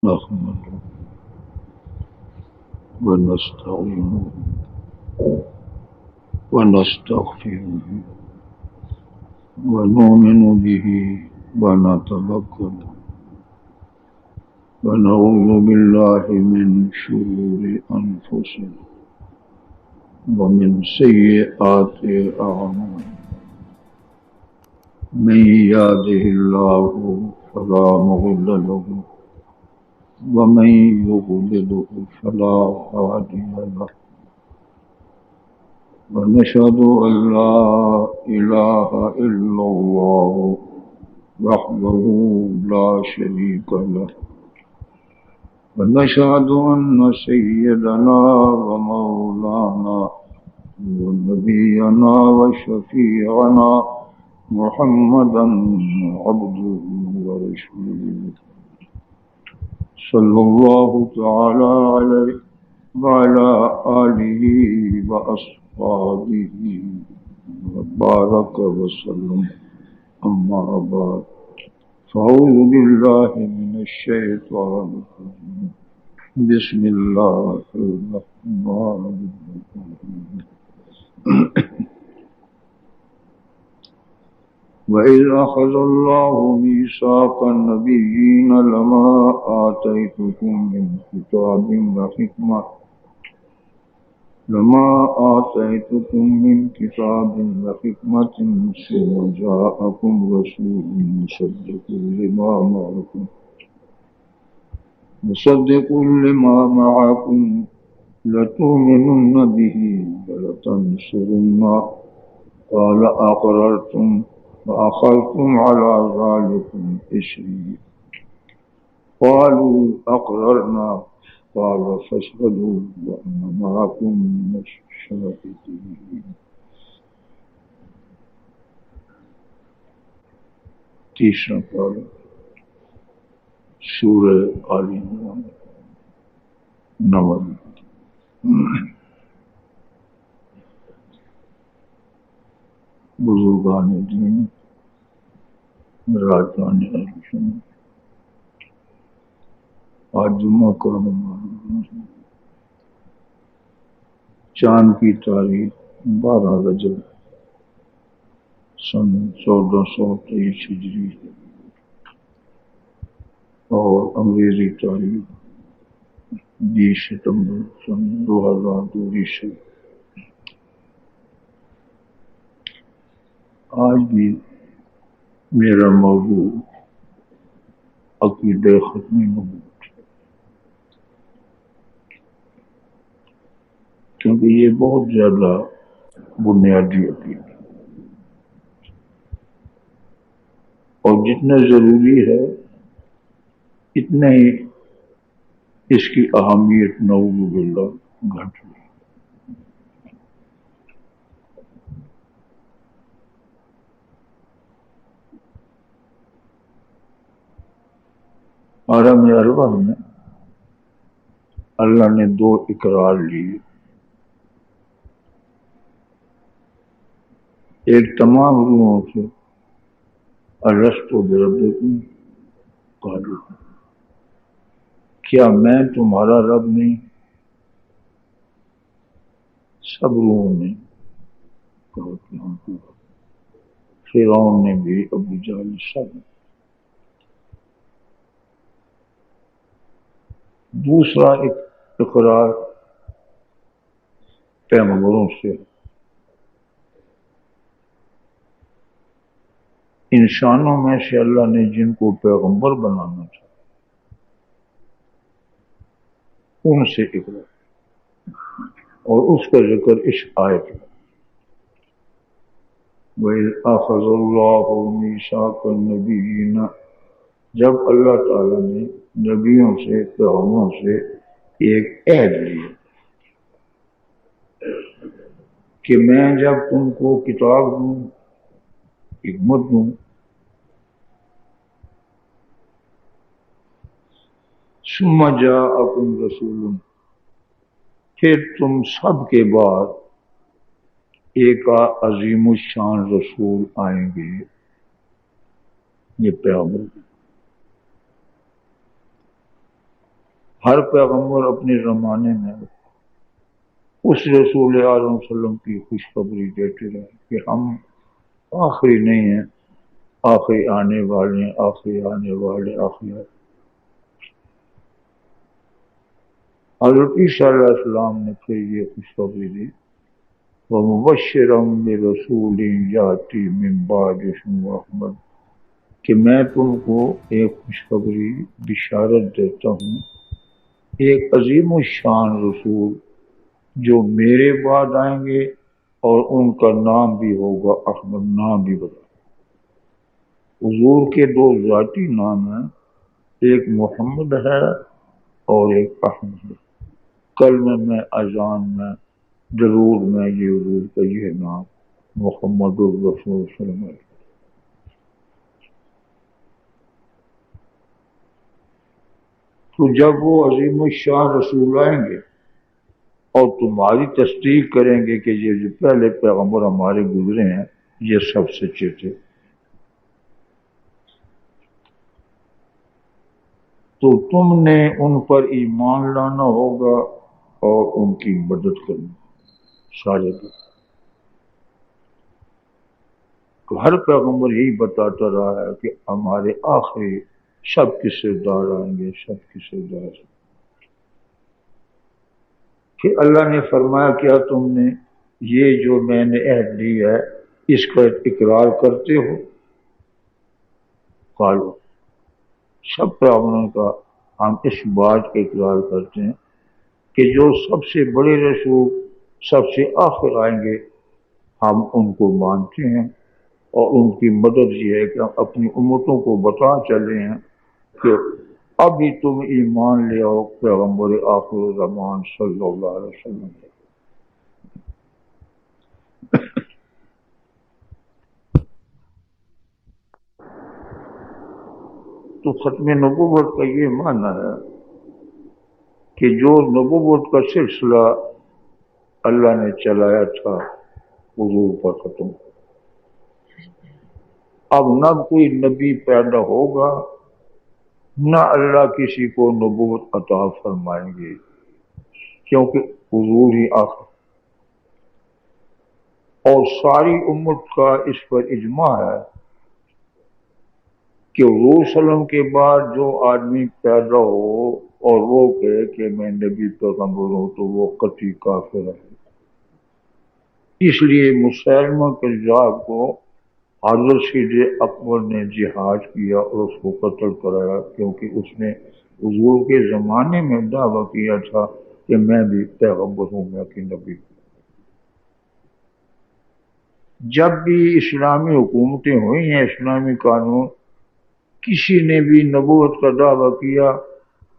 نحمده ونستعينه ونستغفره ونؤمن به ونتوكل ونعوذ بالله من شرور أنفسنا ومن سيئات أعمالنا من يهده الله فلا مضل له ومن يضلل فلا هادي له ونشهد أن لا إله إلا الله وحده لا شريك له ونشهد أن سيدنا ومولانا ونبينا وشفيعنا محمدا عبده ورسوله صلى الله تعالى عليه وعلى آله وأصحابه وبارك وسلم أما بعد فأعوذ بالله من الشيطان الرجيم بسم الله الرحمن الرحيم وإذ أخذ الله ميثاق النبيين لما آتيتكم من كتاب وحكمة ثم جاءكم رسول مصدق لما معكم لتؤمنن به ولتنصرنه قال أقررتم وأخذتم على ذلكم إصري قالوا أقررنا قال فاشهدوا وأنا معكم من الشاهدين. تیسرا پارہ سورہ آل عمران نمبر بزرگان دین راجان اہل سنت آج جمعہ کا چاند کی تاریخ 12 رجب سن 1423 ہجری اور انگریزی تاریخ 20 ستمبر سن 2022 آج بھی میرا موضوع عقیدہ ختم نبوت، کیونکہ یہ بہت زیادہ بنیادی عقیدہ اور جتنا ضروری ہے اتنا ہی اس کی اہمیت نعوذ باللہ گھٹ رہی. عالم ارواح میں اللہ نے 2 اقرار لیے، ایک تمام روحوں سے الستو بربکم قالوا کیا میں تمہارا رب نہیں؟ سب روحوں نے کہا کہ ہاں. فرعون نے بھی، ابو جہل، سب. دوسرا اقرار پیغمبروں سے، انسانوں میں سے اللہ نے جن کو پیغمبر بنانا تھا ان سے اقرار، اور اس کا ذکر اس آیت میں وَإِذْ أَخَذَ اللَّهُ مِيثَاقَ النَّبِيِّينَ، جب اللہ تعالیٰ نے نبیوں سے، پیغمبروں سے ایک عہد لیا کہ میں جب تم کو کتاب دوں، حکمت دوں، ثم جاءکم رسول، پھر تم سب کے بعد ایک عظیم الشان رسول آئیں گے، یہ پیغمبر ہر پیغمبر اپنے زمانے میں اس رسول اعظم صلی اللہ علیہ وسلم کی خوشخبری دیتے رہے کہ ہم آخری نہیں ہیں، آخری آنے والے ہیں، آخری آنے والے آخری آنے۔ حضرت عیسیٰ علیہ السلام نے پھر یہ خوشخبری دی، وَمُبَشِّرًا بِرَسُولٍ يَأْتِي مِن بَعْدِهِ اسْمُهُ أَحْمَدُ، کہ میں تم کو ایک خوشخبری بشارت دیتا ہوں، ایک عظیم الشان رسول جو میرے بعد آئیں گے، اور ان کا نام بھی ہوگا احمد۔ نام بھی بتا، حضور کے دو ذاتی نام ہیں، ایک محمد ہے اور ایک احمد ہے۔ کل میں اذان میں ضرور میں یہ حضور کا یہ نام محمد الرسول صلی اللہ علیہ وسلم۔ تو جب وہ عظیم الشان رسول آئیں گے اور تمہاری تصدیق کریں گے کہ یہ جو پہلے پیغمبر ہمارے گزرے ہیں یہ سب سچے تھے، تو تم نے ان پر ایمان لانا ہوگا اور ان کی مدد کرنی سارے پر۔ تو ہر پیغمبر یہی بتاتا رہا ہے کہ ہمارے آخری سب کے سردار آئیں گے، سب کے سردار۔ کہ اللہ نے فرمایا کیا تم نے یہ جو میں نے عہد لی ہے اس کا اقرار کرتے ہو؟ قالوا، سب پیغمبروں کا ہم اس بات کا اقرار کرتے ہیں کہ جو سب سے بڑے رسول سب سے آخر آئیں گے ہم ان کو مانتے ہیں، اور ان کی مدد یہ ہے کہ ہم اپنی امتوں کو بتا چلے ہیں کہ ابھی تم ایمان لے آؤ پیغمبر آخر الزمان صلی اللہ علیہ وسلم۔ تو ختم نبوت کا یہ معنی ہے کہ جو نبوت کا سلسلہ اللہ نے چلایا تھا حضور پر ختم۔ اب نہ کوئی نبی پیدا ہوگا، نہ اللہ کسی کو نبوت عطا فرمائیں گے، کیونکہ حضور ہی آخر۔ اور ساری امت کا اس پر اجماع ہے کہ حضور صلی اللہ علیہ وسلم کے بعد جو آدمی پیدا ہو اور وہ کہے کہ میں نبی پیغمبر ہوں تو وہ قطعی کافر ہے۔ اس لیے مسلمہ کذاب کو حضرت صدیق اکبر نے جہاد کیا اور اس کو قتل کرایا، کیونکہ اس نے حضور کے زمانے میں دعویٰ کیا تھا کہ میں بھی پیغمبر ہوں، میں کہ نبی۔ جب بھی اسلامی حکومتیں ہوئی ہیں، اسلامی قانون، کسی نے بھی نبوت کا دعویٰ کیا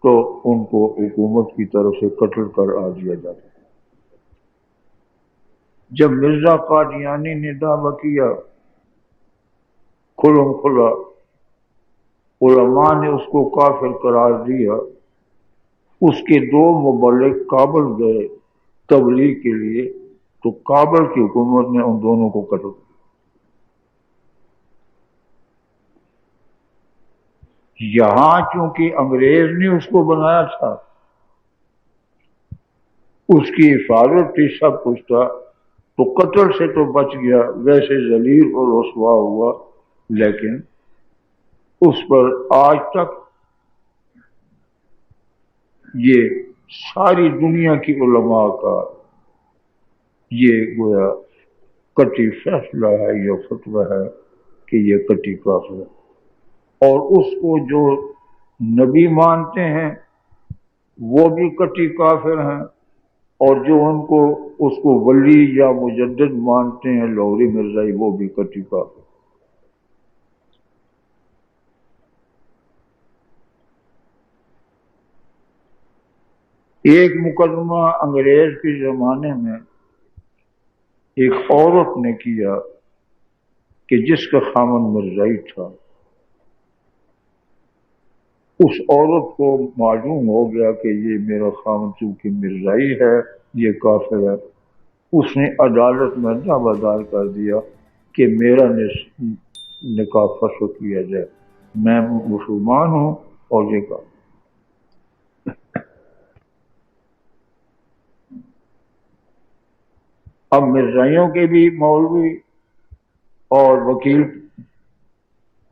تو ان کو حکومت کی طرف سے قتل کرا دیا جاتا۔ جب مرزا قادیانی نے دعویٰ کیا کھلم کھلا، علماء نے اس کو کافر قرار دیا، اس کے دو مبلغ کابل گئے تبلیغ کے لیے، تو کابل کی حکومت نے ان دونوں کو قتل کیا۔ یہاں چونکہ انگریز نے اس کو بنایا تھا، اس کی حفاظت تھی، سب کچھ تھا، تو قتل سے تو بچ گیا، ویسے ذلیل اور رسوا ہوا، لیکن اس پر آج تک یہ ساری دنیا کی علماء کا یہ گویا قطعی فیصلہ ہے، یہ فتویٰ ہے کہ یہ قطعی کافر ہے۔ اور اس کو جو نبی مانتے ہیں وہ بھی قطعی کافر ہیں، اور جو ان کو اس کو ولی یا مجدد مانتے ہیں لوری مرزائی، وہ بھی قطعی کافر۔ ایک مقدمہ انگریز کے زمانے میں ایک عورت نے کیا کہ جس کا خامن مرزائی تھا، اس عورت کو معلوم ہو گیا کہ یہ میرا خامن چونکہ مرزائی ہے یہ کافر ہے، اس نے عدالت میں دعویٰ دار کر دیا کہ میرا نکاح فسخ کیا جائے، میں مسلمان ہوں اور یہ کافر۔ اب مرزائیوں کے بھی مولوی اور وکیل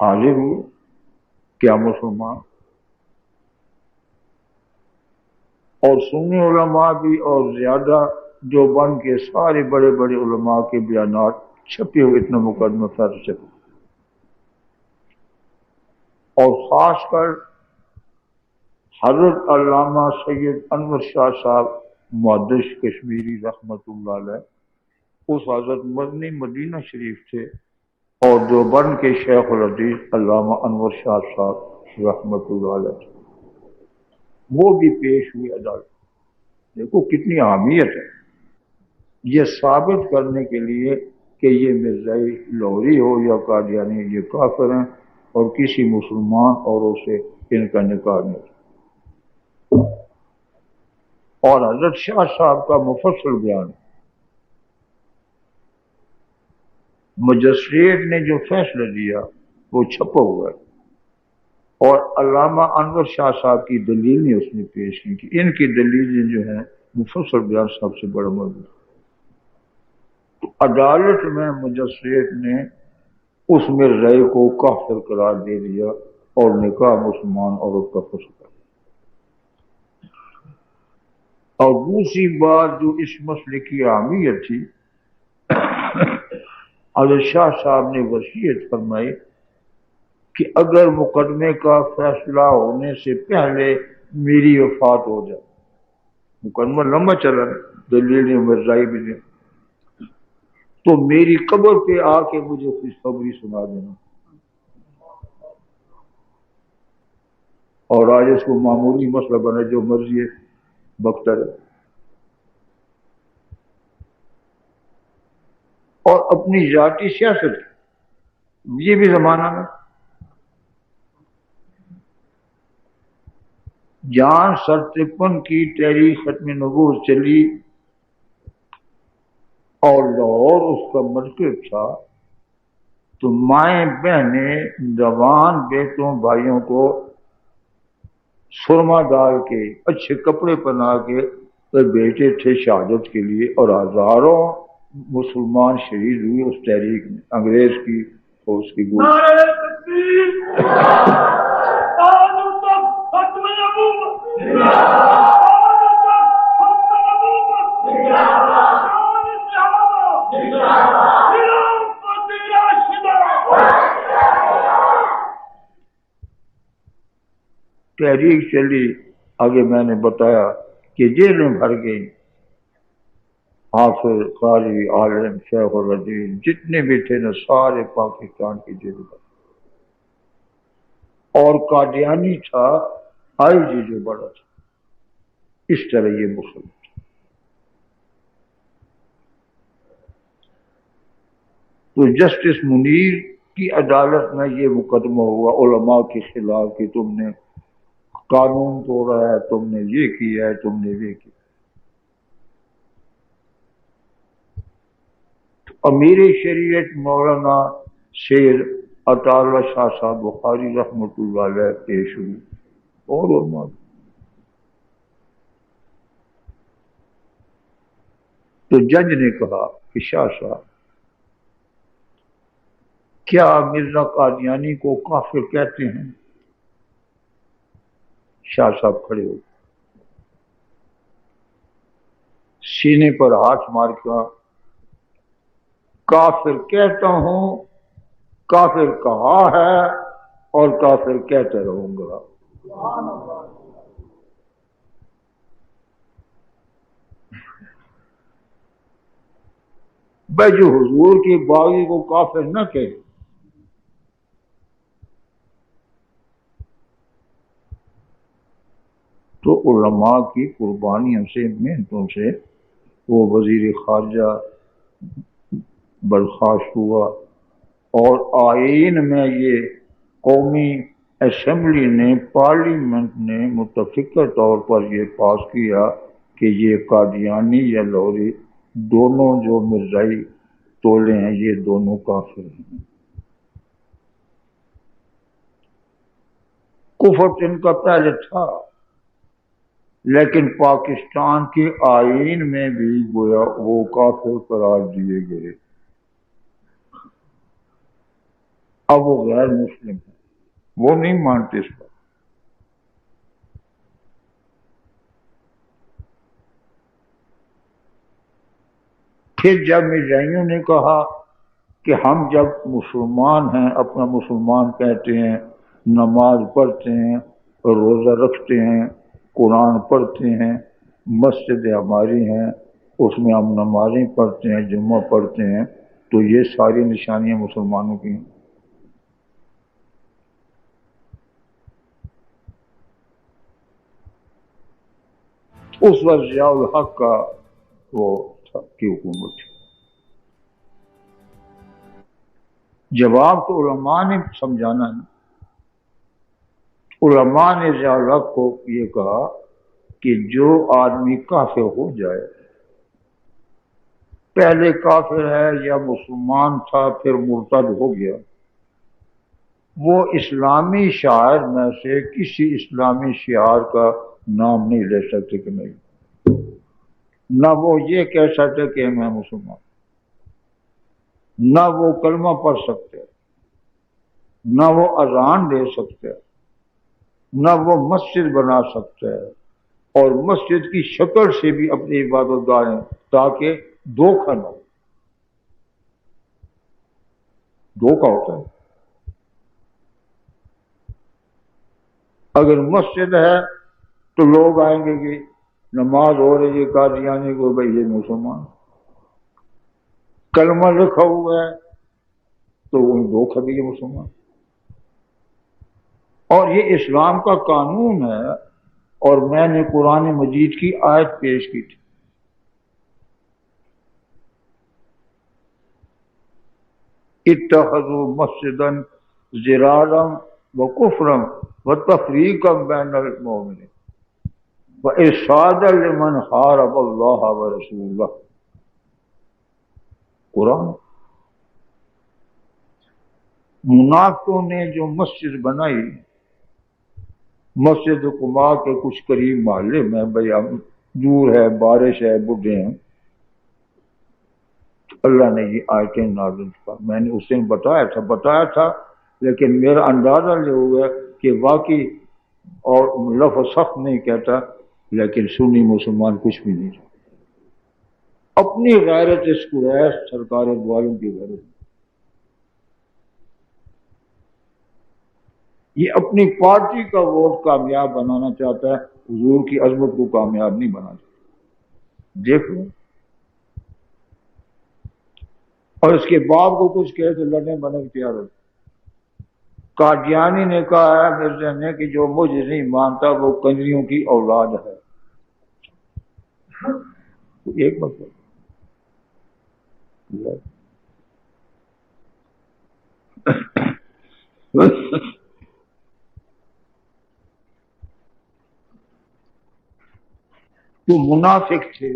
حاضر ہوئے، کیا مسلمان اور سنی علماء بھی، اور زیادہ جو بن کے سارے بڑے بڑے علماء کے بیانات چھپے ہوئے، اتنا مقدمہ فیض چھپے، اور خاص کر حضرت علامہ سید انور شاہ صاحب محدث کشمیری رحمۃ اللہ علیہ، اس حضرت مدنی مدینہ شریف تھے، اور دیوبند کے شیخ الحدیث علامہ انور شاہ صاحب رحمۃ اللہ علیہ تھے، وہ بھی پیش ہوئے عدالت۔ دیکھو کتنی اہمیت ہے یہ ثابت کرنے کے لیے کہ یہ مرزائی لوری ہو یا قادیانی یہ کافر ہیں، اور کسی مسلمان عوروں سے ان کا نکاح نہیں۔ اور حضرت شاہ صاحب کا مفصل بیان، مجسٹریٹ نے جو فیصلہ دیا وہ چھپا ہوا ہے، اور علامہ انور شاہ صاحب کی دلیلیں اس نے پیش کی کہ ان کی دلیلیں جو ہیں مفصل بیان سب سے بڑا موضوع۔ تو عدالت میں مجسٹریٹ نے اس مرزائی کو کافر قرار دے دیا اور نکاح مسلمان عورت کا فسخ کر۔ اور دوسری بات جو اس مسئلے کی اہمیت تھی، حضرت شاہ صاحب نے وصیت فرمائی کہ اگر مقدمے کا فیصلہ ہونے سے پہلے میری وفات ہو جائے، مقدمہ لمبا چلا، دلیل مرزائی بھی دیں، تو میری قبر پہ آ کے مجھے خوشخبری سنا دینا۔ اور آج اس کو معمولی مسئلہ بنا، جو مرضی ہے بکتا رہے، اور اپنی ذاتی سیاست یہ بھی زمانہ میں جہاں 53 کی تحریک ختم نبوت چلی اور لاہور اس کا مرکز تھا، تو مائیں بہنیں جوان بیٹوں بھائیوں کو سرما ڈال کے اچھے کپڑے پہنا کے بیٹے تھے شہادت کے لیے، اور ہزاروں مسلمان شہید ہوئے اس تحریک میں انگریز کی فوج کی گولی۔ تحریک چلی، آگے میں نے بتایا کہ جیلیں بھر گئی، حافظ قاری عالم شیخ الحدیث جتنے بھی تھے نا سارے پاکستان کی جیل بھر، اور قادیانی تھا آئی جی جو بڑا تھا۔ اس طرح یہ مسلم تو جسٹس منیر کی عدالت میں یہ مقدمہ ہوا علماء کے خلاف کہ تم نے قانون توڑا ہے، تم نے یہ کیا ہے، تم نے یہ کیا۔ امیر شریعت مولانا شیر عطا اللہ شاہ صاحب بخاری رحمۃ اللہ علیہ پیش ہوئی، اور علماء۔ تو جج نے کہا کہ شاہ صاحب کیا مرزا قادیانی کو کافر کہتے ہیں؟ شاہ صاحب کھڑے ہو سینے پر ہاتھ مار کر، کافر کہتا ہوں، کافر کہا ہے، اور کافر کہتے رہوں گا۔ بھائی جو حضور کے باغی کو کافر نہ کہے، تو علماء کی قربانیوں سے محنتوں سے وہ وزیر خارجہ برخاست ہوا، اور آئین میں یہ قومی اسمبلی نے، پارلیمنٹ نے متفقہ طور پر یہ پاس کیا کہ یہ قادیانی یا لوری دونوں جو مرزائی تولے ہیں یہ دونوں کافر ہیں۔ کفر ان کا پہلے تھا، لیکن پاکستان کے آئین میں بھی گویا وہ کافر قرار دیے گئے، اب وہ غیر مسلم ہیں، وہ نہیں مانتے اس پر۔ پھر جب مرزائیوں نے کہا کہ ہم جب مسلمان ہیں، اپنا مسلمان کہتے ہیں، نماز پڑھتے ہیں، روزہ رکھتے ہیں، قرآن پڑھتے ہیں، مسجد ہماری ہیں، اس میں ہم نمازیں پڑھتے ہیں، جمعہ پڑھتے ہیں، تو یہ ساری نشانیاں مسلمانوں کی ہیں۔ اس وقت ضیاء الحق کا وہ کی حکومت تھی۔ جواب تو علماء نے سمجھانا ہے۔ علماء نے ضیاء الحق کو یہ کہا کہ جو آدمی کافر ہو جائے، پہلے کافر ہے یا مسلمان تھا پھر مرتد ہو گیا، وہ اسلامی شعائر میں سے کسی اسلامی شعار کا نام نہیں لے سکتے کہ نہیں، نہ وہ یہ کہہ سکتے کہ میں مسلمان، نہ وہ کلمہ پڑھ سکتے، نہ وہ اذان دے سکتے، نہ وہ مسجد بنا سکتے ہے، اور مسجد کی شکل سے بھی اپنی عبادت گاہیں، تاکہ دھوکہ نہ ہو۔ دھوکہ ہوتا ہے، اگر مسجد ہے تو لوگ آئیں گے کہ نماز ہو رہی ہے قادیانی کو، بھائی یہ مسلمان، کلمہ لکھا ہوا ہے تو وہ دھوکہ بھی یہ مسلمان۔ اور یہ اسلام کا قانون ہے، اور میں نے قرآن مجید کی آیت پیش کی تھی، اتخذوا مسجدا ضرارا وکفرا وتفریقا بین المؤمنین وارشادا لمن حارب اللہ ورسولہ۔ قرآن، منافقوں نے جو مسجد بنائی، مسجد قباء کے کچھ قریب محلے میں، بھئی ہم دور ہے، بارش ہے، بڈھے ہیں، اللہ نے یہ آیتیں نازل کر، میں نے اس دن بتایا تھا، لیکن میرا اندازہ یہ ہوا کہ واقعی، اور لفظ سخت نہیں کہتا، لیکن سنی مسلمان کچھ بھی نہیں، اپنی غیرت اس قریش سرکار دواروں کی غیرت، یہ اپنی پارٹی کا ووٹ کامیاب بنانا چاہتا ہے، حضور کی عظمت کو کامیاب نہیں بنانا چاہتا۔ دیکھ لو، اور اس کے باپ کو کچھ کہے تو لڑنے بنے کی تیار ہوتا۔ قادیانی نے کہا ہے مرزا نے کہ جو مجھے نہیں مانتا وہ کنجریوں کی اولاد ہے۔ ایک مطلب تو منافق تھے،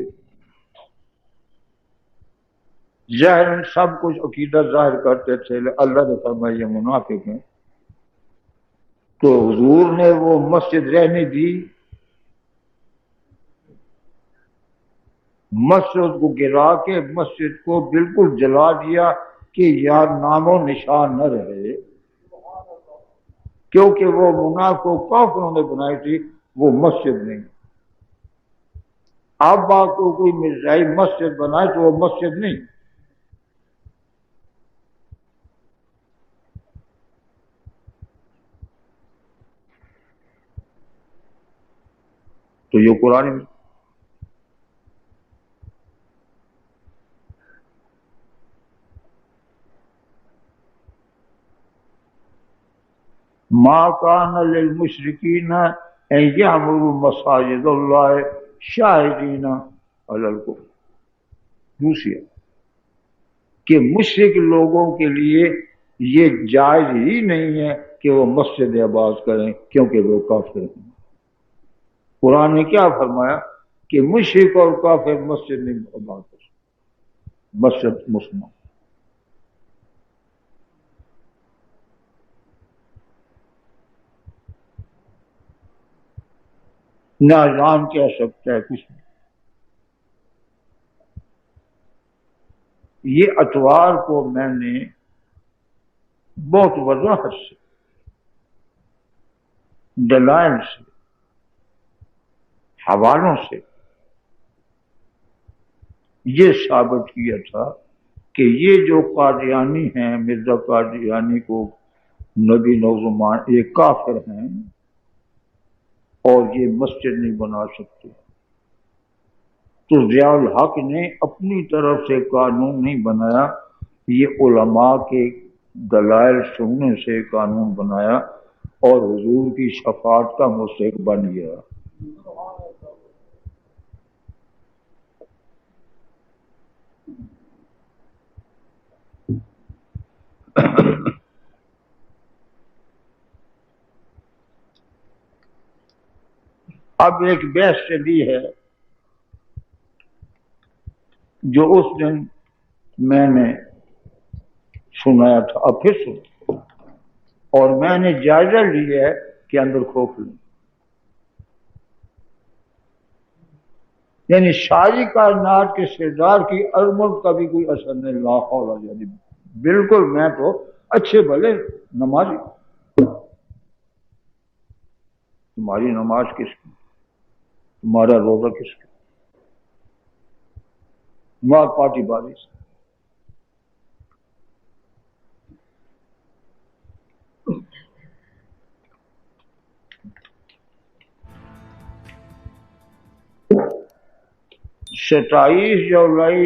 ظاہر سب کچھ عقیدہ ظاہر کرتے تھے، اللہ نے فرمایا یہ منافق ہیں، تو حضور نے وہ مسجد رہنے دی، مسجد کو گرا کے مسجد کو بالکل جلا دیا کہ یار نام و نشان نہ رہے، کیونکہ وہ منافق کافروں نے بنائی تھی، وہ مسجد نہیں۔ اب آپ کو کوئی مرزائی مسجد بنائے تو وہ مسجد نہیں۔ تو یہ قرآن ما کان للمشرکین ان یعمروا مساجد اللہ شاہدین علی الکفر۔ دوسری کہ مشرک لوگوں کے لیے یہ جائز ہی نہیں ہے کہ وہ مسجد آباد کریں، کیونکہ وہ کافر ہیں۔ قرآن نے کیا فرمایا کہ مشرک اور کافر مسجد نہیں آباد کر سکتے، مسجد مسلمان۔ نہ اذان کہہ سکتا ہے کچھ نہیں۔ یہ اطوار کو میں نے بہت وضاحت سے، دلائل سے، حوالوں سے یہ ثابت کیا تھا کہ یہ جو قادیانی ہیں، مرزا قادیانی کو نبی نوزمان، یہ کافر ہیں اور یہ مسجد نہیں بنا سکتے۔ تو ضیاء الحق نے اپنی طرف سے قانون نہیں بنایا، یہ علماء کے دلائل سننے سے قانون بنایا اور حضور کی شفاعت کا مستحق بن گیا۔ اب ایک بحث چلی ہے جو اس دن میں نے سنایا تھا، اب پھر سن، اور میں نے جائزہ لیا ہے کہ اندر خوف لوں، یعنی ساری کائنات کے سردار کی عظمت کا بھی کوئی اثر نہیں، لا حول، یعنی بالکل میں تو اچھے بھلے نمازی، تمہاری نماز کس کی، تمہارا روزہ کس کی، تمہارا پارٹی بازی سے۔ ستائیس جولائی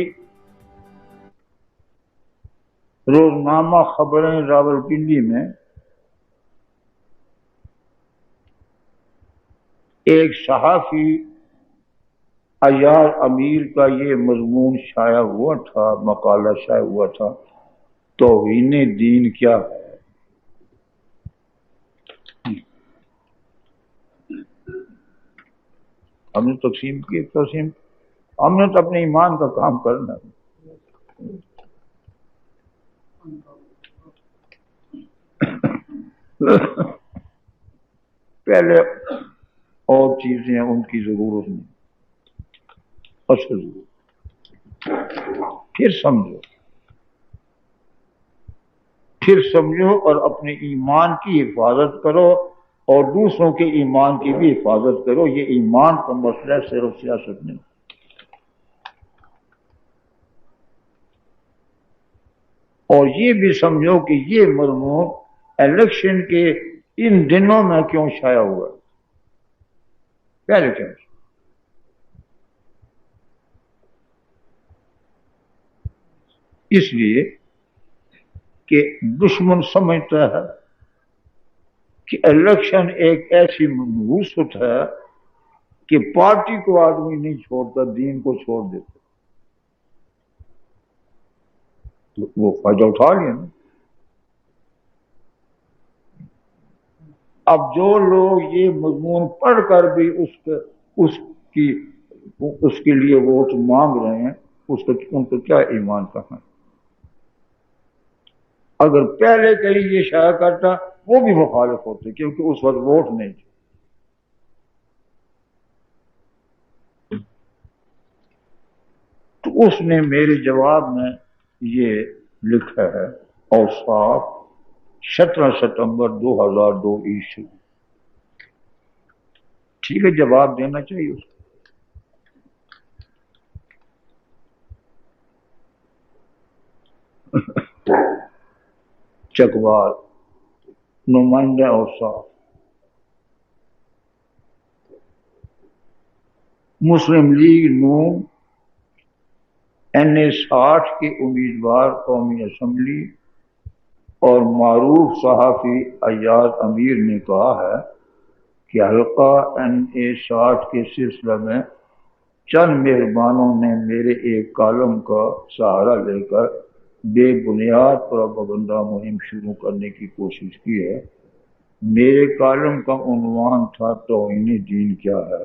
روزنامہ خبریں راولپنڈی میں ایک صحافی عیار امیر کا یہ مضمون شائع ہوا تھا، مقالہ شائع ہوا تھا، توہین دین کیا ہے۔ ہم نے تقسیم ہم نے تو اپنے ایمان کا کام کرنا ہے۔ پہلے اور چیزیں ہیں ان کی ضرورت نہیں، اصل ضرورت، پھر سمجھو اور اپنے ایمان کی حفاظت کرو اور دوسروں کے ایمان کی بھی حفاظت کرو۔ یہ ایمان کا مسئلہ صرف سیاست نہیں۔ اور یہ بھی سمجھو کہ یہ مضمون الیکشن کے ان دنوں میں کیوں شائع ہوا، پہلے کیا؟ اس لیے کہ دشمن سمجھتا ہے کہ الیکشن ایک ایسی نحوست ہے کہ پارٹی کو آدمی نہیں چھوڑتا، دین کو چھوڑ دیتا، تو وہ فائدہ اٹھا لیا نا۔ اب جو لوگ یہ مضمون پڑھ کر بھی اس کے لیے ووٹ مانگ رہے ہیں، ان کو کیا ایمان کہاں؟ اگر پہلے کہیں یہ شائع کرتا وہ بھی مخالف ہوتے، کیونکہ اس وقت ووٹ نہیں تھے۔ تو اس نے میرے جواب میں یہ لکھا ہے، اوصاف 17 ستمبر 2002 عیسوی۔ ٹھیک ہے، جواب دینا چاہیے اس کو۔ چکوال، نمائندہ اوصاف، مسلم لیگ نون NA 60 کے امیدوار قومی اسمبلی اور معروف صحافی عیار امیر نے کہا ہے کہ حلقہ NA 60 کے سلسلہ میں چند مہربانوں نے میرے ایک کالم کا سہارا لے کر بے بنیاد پروپیگنڈا مہم شروع کرنے کی کوشش کی ہے۔ میرے کالم کا عنوان تھا توہین دین کیا ہے،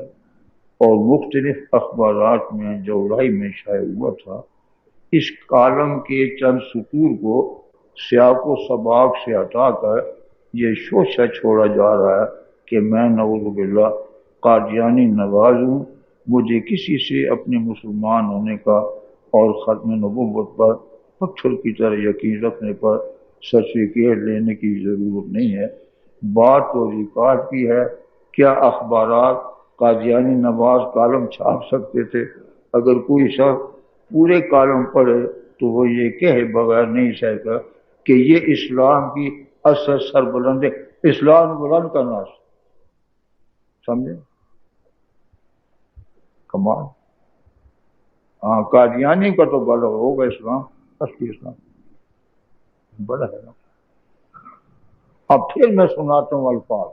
اور مختلف اخبارات میں جولائی میں شائع ہوا تھا۔ اس کالم کے چند سطور کو سیاق و سباق سے ہٹا کر یہ شوشہ چھوڑا جا رہا ہے کہ میں نعوذ باللہ قادیانی نواز ہوں، مجھے کسی سے اپنے مسلمان ہونے کا اور ختم نبوت پر پتھر کی طرح یقین رکھنے پر سرٹیفکیٹ لینے کی ضرورت نہیں ہے۔ بات تو ریکارڈ کی ہے۔ کیا اخبارات قادیانی نواز کالم چھاپ سکتے تھے؟ اگر کوئی شخص پورے کالم پڑھے تو وہ یہ کہے بغیر نہیں سہتا کہ یہ اسلام کی اصل سربلند ہے۔ اسلام بلند کرنا، سمجھے؟ کمال۔ ہاں، قادیانی کا تو بڑا ہوگا اسلام، اصلی اسلام بڑا ہے نا۔ اب پھر میں سناتا ہوں الفاظ،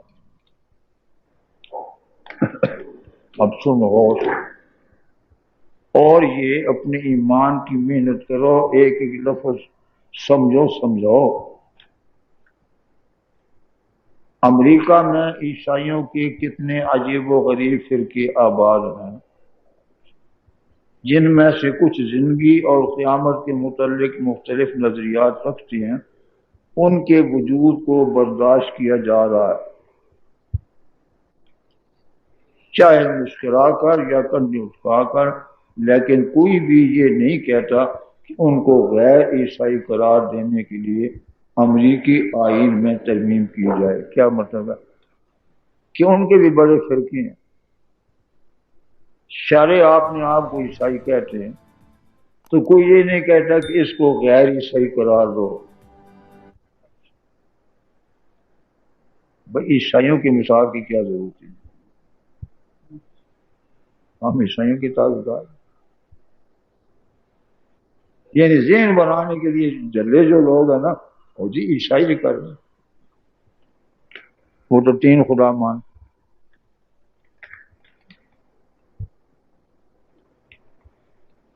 اب سنو اور یہ اپنے ایمان کی محنت کرو، ایک ایک لفظ سمجھو۔ امریکہ میں عیسائیوں کے کتنے عجیب و غریب فرقے آباد ہیں، جن میں سے کچھ زندگی اور قیامت کے متعلق مختلف نظریات رکھتے ہیں۔ ان کے وجود کو برداشت کیا جا رہا ہے، چاہے مسکرا کر یا کندھے اٹھا کر، لیکن کوئی بھی یہ نہیں کہتا کہ ان کو غیر عیسائی قرار دینے کے لیے امریکی آئین میں ترمیم کی جائے۔ کیا مطلب ہے کہ ان کے بھی بڑے فرقے ہیں۔ شرع آپ نے آپ کو عیسائی کہتے ہیں تو کوئی یہ نہیں کہتا کہ اس کو غیر عیسائی قرار دو۔ بھائی عیسائیوں کی مثال کی کیا ضرورت ہے؟ ہم عیسائیوں کی تعداد، یعنی ذہن بنانے کے لیے جلے جو لوگ ہیں نا، وہ جی عیسائی کر رہے ہیں، وہ تو تین خدا مان۔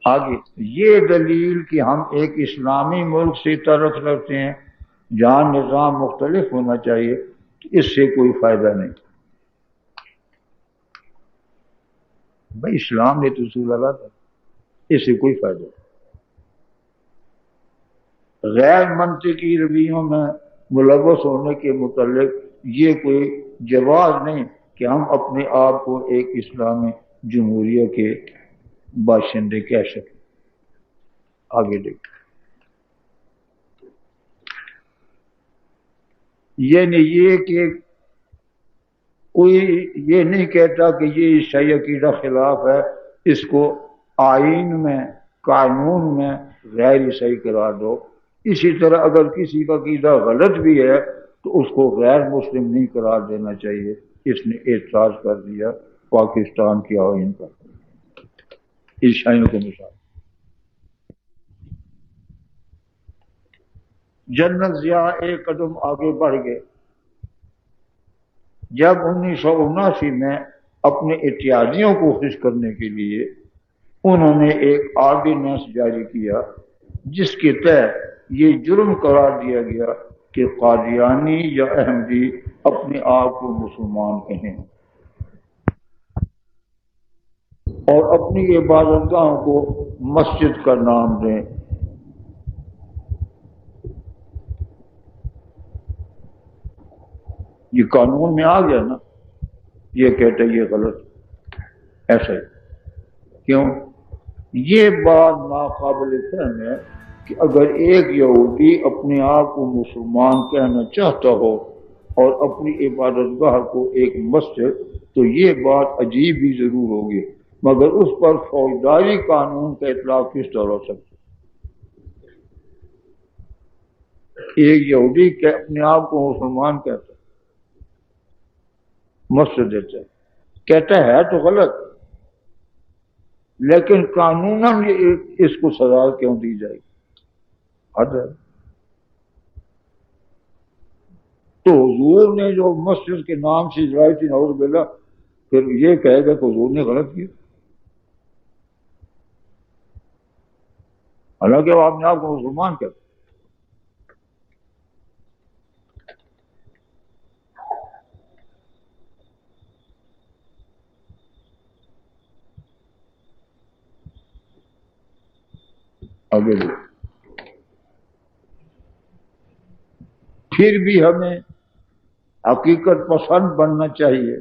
آگے یہ دلیل کہ ہم ایک اسلامی ملک سے تعلق رکھتے ہیں جہاں نظام مختلف ہونا چاہیے، اس سے کوئی فائدہ نہیں۔ بھائی اسلام نے تو اصول اللہ تھا، اس سے کوئی فائدہ نہیں۔ غیر منطقی رویوں میں ملوث ہونے کے متعلق یہ کوئی جواز نہیں کہ ہم اپنے آپ کو ایک اسلامی جمہوریہ کے باشندے کہہ سکیں۔ آگے دیکھ، یعنی یہ کہ کوئی یہ نہیں کہتا کہ یہ عیسائی عقیدہ خلاف ہے، اس کو آئین میں، قانون میں غیر عیسائی قرار دو۔ اسی طرح اگر کسی کا عقیدہ غلط بھی ہے تو اس کو غیر مسلم نہیں قرار دینا چاہیے۔ اس نے اعتراض کر دیا پاکستان کے آئین پر، عیسائیوں کے مثال۔ جنرل ضیاء ایک قدم آگے بڑھ گئے جب 1979 میں اپنے اتحادیوں کو خوش کرنے کے لیے انہوں نے ایک آرڈیننس جاری کیا جس کے تحت یہ جرم قرار دیا گیا کہ قادیانی یا احمدی اپنے آپ کو مسلمان کہیں اور اپنی عبادت گاہوں کو مسجد کا نام دیں۔ یہ قانون میں آ گیا نا، یہ کہتے یہ غلط، ایسا ہی کیوں؟ یہ بات ناقابل فہم ہے کہ اگر ایک یہودی اپنے آپ کو مسلمان کہنا چاہتا ہو اور اپنی عبادت گاہ کو ایک مسجد، تو یہ بات عجیب بھی ضرور ہوگی، مگر اس پر فوجداری قانون کا اطلاق کس طرح ہو سکتا؟ ایک یہودی کہ اپنے آپ کو مسلمان کہتا ہے، مسجد دیتا ہے، کہتا ہے تو غلط، لیکن قانوناً اس کو سزا کیوں دی جائے گی؟ حد ہے۔ تو حضور نے جو مسجد کے نام سے اجرائی تھی، نعوذ باللہ، پھر یہ کہے گا کہ حضور نے غلط کیا، حالانکہ وہ اپنے آپ کو مسلمان کہتے۔ آگے بھی پھر بھی ہمیں حقیقت پسند بننا چاہیے۔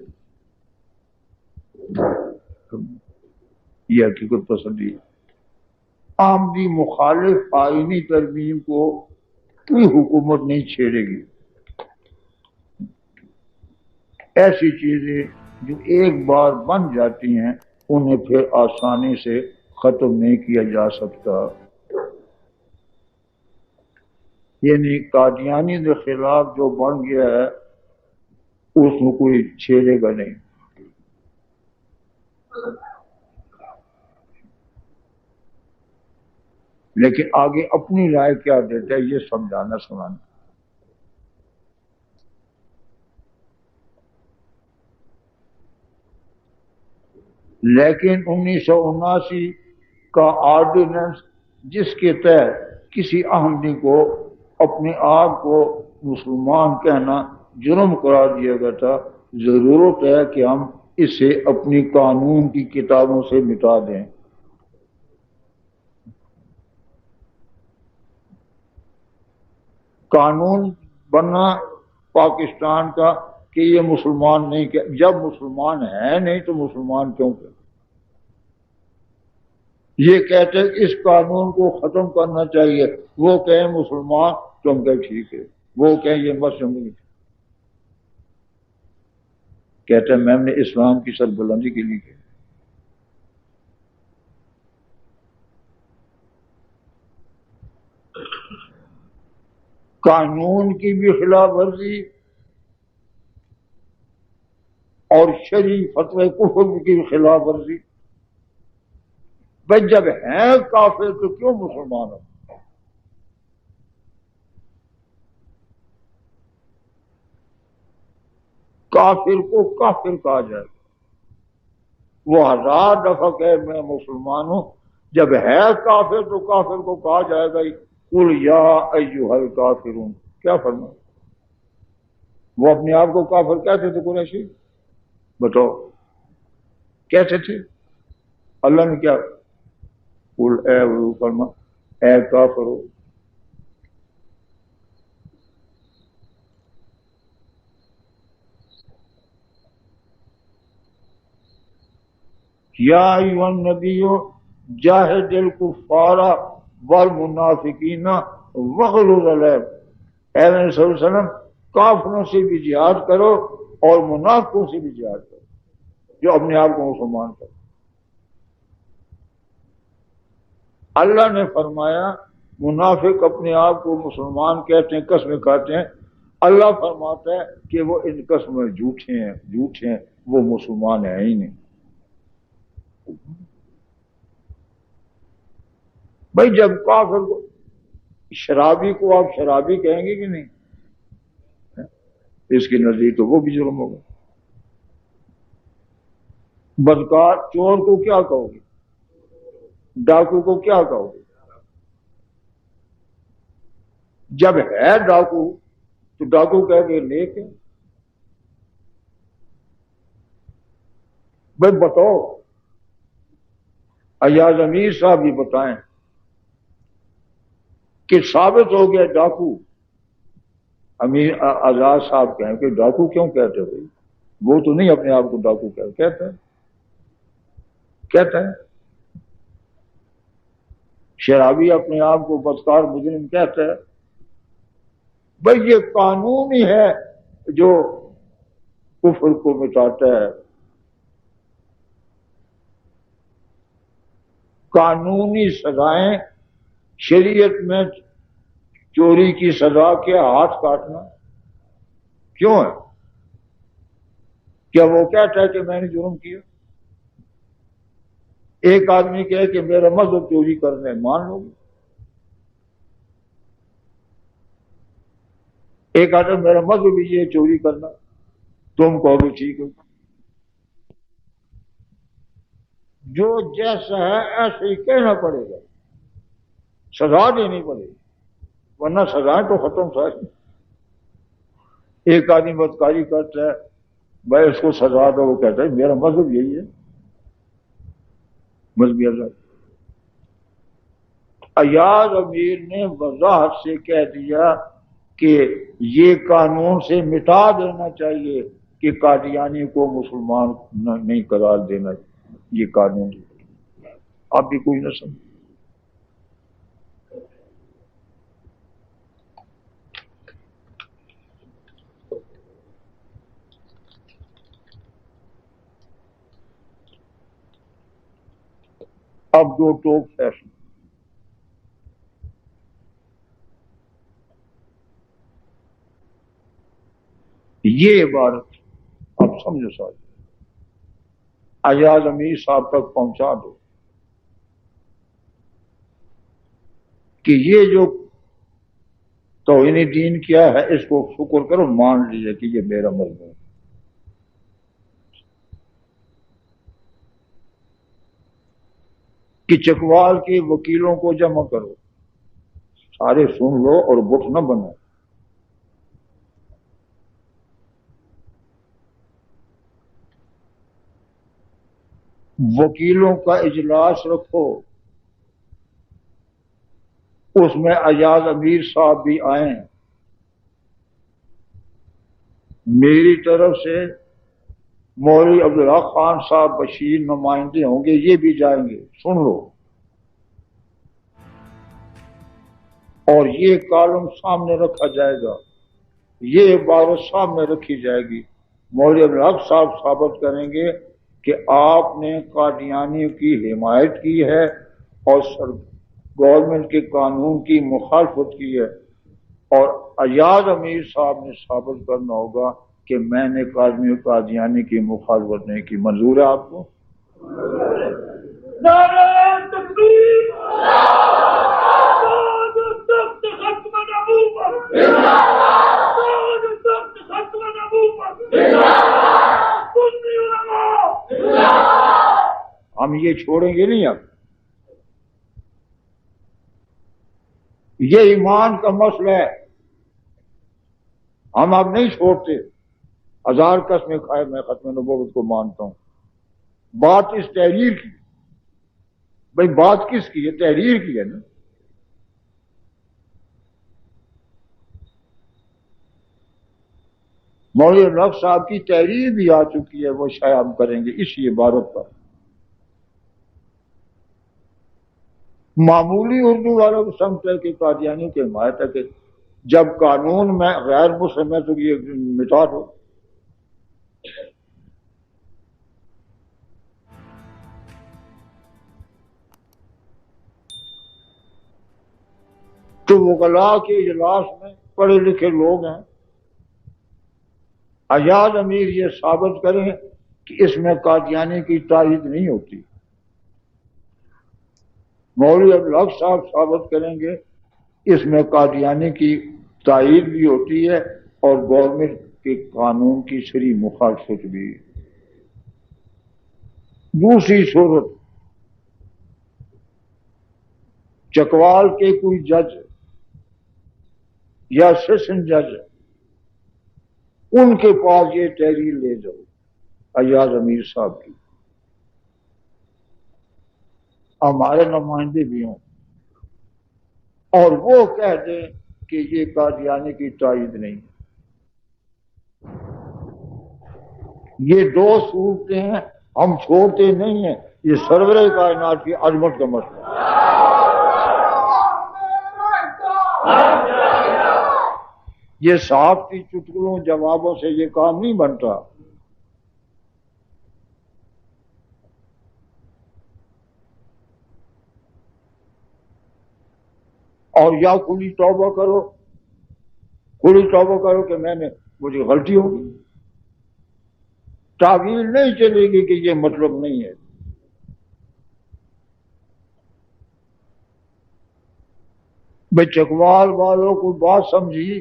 یہ حقیقت پسندی آمدی مخالف آئینی ترمیم کو کوئی حکومت نہیں چھیڑے گی. ایسی چیزیں جو ایک بار بن جاتی ہیں انہیں پھر آسانی سے ختم نہیں کیا جا سکتا. یعنی قادیانی کے خلاف جو بن گیا ہے اس میں کوئی چھیڑے گا نہیں. لیکن آگے اپنی رائے کیا دیتا ہے یہ سمجھانا سنانا. لیکن 1979 کا آرڈیننس جس کے تحت کسی احمدی کو اپنے آپ کو مسلمان کہنا جرم قرار دیا گیا تھا، ضرورت ہے کہ ہم اسے اپنی قانون کی کتابوں سے مٹا دیں. قانون بننا پاکستان کا کہ یہ مسلمان نہیں کہ جب مسلمان ہے نہیں تو مسلمان کیوں کہ یہ کہتے ہیں اس قانون کو ختم کرنا چاہیے، وہ کہیں مسلمان تم کہ ٹھیک ہے، وہ کہیں یہ مسلم نہیں. کہتے ہیں میں نے اسلام کی سربلندی کے لیے کیا. قانون کی بھی خلاف ورزی اور شرعی فتوی کفر کی بھی خلاف ورزی. بھائی جب ہیں کافر تو کیوں مسلمان ہو؟ کافر کو کافر کہا جائے گا، وہ 1000 دفعہ کہ میں مسلمان ہوں، جب ہے کافر تو کافر کو کہا جائے گا قل یا ایھا الکافرون. کیا فرمایا؟ وہ اپنے آپ کو کافر کہتے تھے قریشی؟ بتاؤ کہتے تھے؟ اللہ نے کیا قل اے فرما اے کافرو یا ایھا النبی جاہد الکفار والمنافقین واغلظ علیہم. اے نبی صلی اللہ علیہ وسلم کافروں سے بھی جہاد کرو اور منافقوں سے بھی جہاد کرو جو اپنے آپ کو مسلمان کرو. اللہ نے فرمایا منافق اپنے آپ کو مسلمان کہتے ہیں، قسمیں کھاتے ہیں. اللہ فرماتا ہے کہ وہ ان قسمیں جھوٹے ہیں، وہ مسلمان ہیں ہی نہیں. بھائی جب کافر کو شرابی کو آپ شرابی کہیں گے کہ نہیں؟ اس کے نزدیک تو وہ بھی جرم ہوگا. بدکار چور کو کیا کہو گے؟ ڈاکو کو کیا کہو گے؟ جب ہے ڈاکو تو ڈاکو کہہ کے نیک ہے. بھائی بتاؤ ایاز امیر صاحب یہ بتائیں کہ ثابت ہو گیا ڈاکو، امیر آزاد صاحب کہیں کہ ڈاکو کیوں کہتے بھائی؟ وہ تو نہیں اپنے آپ کو ڈاکو کہتا ہے. شرابی اپنے آپ کو بدکار مجرم کہتا ہے. بھائی یہ قانون ہی ہے جو کفر کو مٹاتا ہے. قانونی سزائیں شریعت میں چوری کی سزا کیا ہاتھ کاٹنا کیوں ہے؟ کیا وہ کہتا ہے کہ میں نے جرم کیا؟ ایک آدمی کہے کہ میرا مذہب چوری کرنا ہے، مان لو گے؟ ایک آدمی میرا مذہب یہ چوری کرنا، تم کہو گے ٹھیک ہے. جو جیسا ہے ایسے ہی کہنا پڑے گا، سزا دینی پڑے گی، ورنہ سزائیں تو ختم ساری. ایک آدمی بدکاری کرتا ہے، بھائی اس کو سزا دو، وہ کہتا ہے میرا مذہب یہی ہے، مذہبی آزادی. ایاز امیر نے وضاحت سے کہہ دیا کہ یہ قانون سے مٹا دینا چاہیے کہ قادیانی کو مسلمان نہیں قرار دینا چاہیے. یہ قانون آپ بھی کوئی نہ سمجھ. اب دو ٹوک فیصلہ. یہ عبارت اب سمجھو ساتھ ایاز امیر صاحب تک پہنچا دو کہ یہ جو توہین دین کیا ہے اس کو شکر کرو مان لیجیے کہ یہ میرا مضمون ہے. کہ چکوال کے وکیلوں کو جمع کرو، سارے سن لو اور بت نہ بنو. وکیلوں کا اجلاس رکھو، اس میں ایاز امیر صاحب بھی آئیں، میری طرف سے مولوی عبدالحق خان صاحب بشیر نمائندے ہوں گے، یہ بھی جائیں گے. سن لو. اور یہ کالم سامنے رکھا جائے گا، یہ عبارت سامنے رکھی جائے گی. مولوی عبدالحق صاحب ثابت کریں گے کہ آپ نے قادیانی کی حمایت کی ہے اور گورنمنٹ کے قانون کی مخالفت کی ہے، اور ایاز امیر صاحب نے ثابت کرنا ہوگا کہ میں نے قادیانی کی مخالفت نہیں کی. منظور ہے آپ کو؟ نعرہ تکبیر، ختم نبوت، ختم نبوت، سنی علماء. ہم یہ چھوڑیں گے نہیں. اب یہ ایمان کا مسئلہ ہے، ہم اب نہیں چھوڑتے. ہزار قسمیں کھائے میں ختم نبوت کو مانتا ہوں. بات اس تحریر کی، بھئی بات کس کی ہے؟ تحریر کی ہے نا. مولوی عبدالحق صاحب کی تحریر بھی آ چکی ہے، وہ شاید ہم کریں گے اسی عبارت پر. معمولی اردو والوں کو سمجھتا ہے کہ قادیانی کی حمایت ہے کہ جب قانون میں غیر مسلم ہے تو یہ مٹا دو. تو وکلاء کے اجلاس میں پڑھے لکھے لوگ ہیں، ایاز امیر یہ ثابت کریں کہ اس میں قادیانی کی تائید نہیں ہوتی. مولوی عبدالحق صاحب ثابت کریں گے اس میں قادیانی کی تائید بھی ہوتی ہے اور گورنمنٹ کے قانون کی صریح مخالفت بھی. دوسری صورت، چکوال کے کوئی جج یا سیشن جج ان کے پاس یہ تحریر لے جاؤ ایاز امیر صاحب کی، ہمارے نمائندے بھی ہوں، اور وہ کہہ دیں کہ یہ قادیانی کی تائید نہیں. یہ دو صورتیں ہیں، ہم چھوڑتے نہیں ہیں. یہ سرور کائنات کی عظمت کا مسئلہ ہے. یہ صحافتی چٹکلوں جوابوں سے یہ کام نہیں بنتا. اور یا کھلی توبہ کرو، کھلی توبہ کرو کہ مجھے غلطی ہوگی. تعویل نہیں چلے گی کہ یہ مطلب نہیں ہے. بھئی چکوال والوں کو بات سمجھی،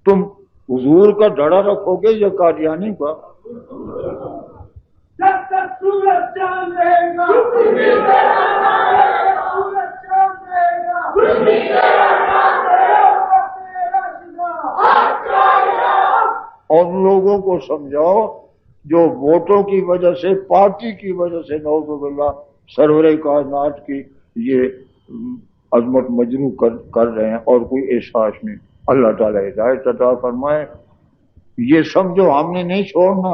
تم حضور کا ڈڑا رکھو گے یا قادیانی کا؟ جب تک سورج چاند رہے گا، سورج چاند رہے گا. اور لوگوں کو سمجھاؤ جو ووٹوں کی وجہ سے، پارٹی کی وجہ سے نعوذ باللہ سرور کائنات کی یہ عظمت مجروح کر رہے ہیں اور کوئی احساس نہیں. اللہ تعالیٰ ہدایت عطا فرمائے. یہ سمجھو ہم نے نہیں چھوڑنا.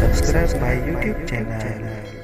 Subscribe my YouTube channel.